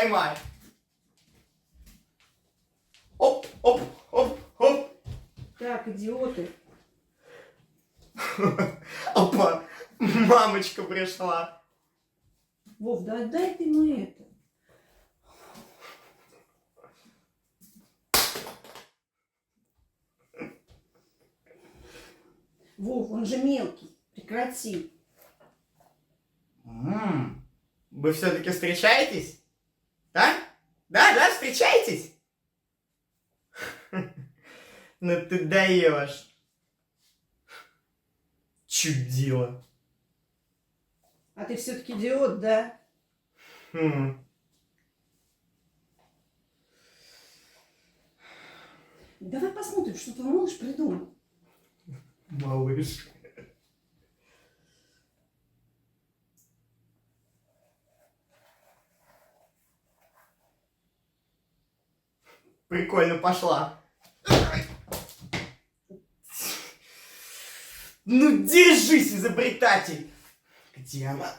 поймай. Оп, оп, оп, оп. Так, идиоты. Опа, мамочка пришла. Вов, да отдай ты ему это. Вов, он же мелкий. Прекрати. Вы все-таки встречаетесь? Да? Да, встречаетесь? Ну ты даешь. Чудило. А ты все-таки идиот, да? Давай посмотрим, что твой малыш придумал. Малыш. Прикольно пошла. Ну держись, изобретатель. Где она?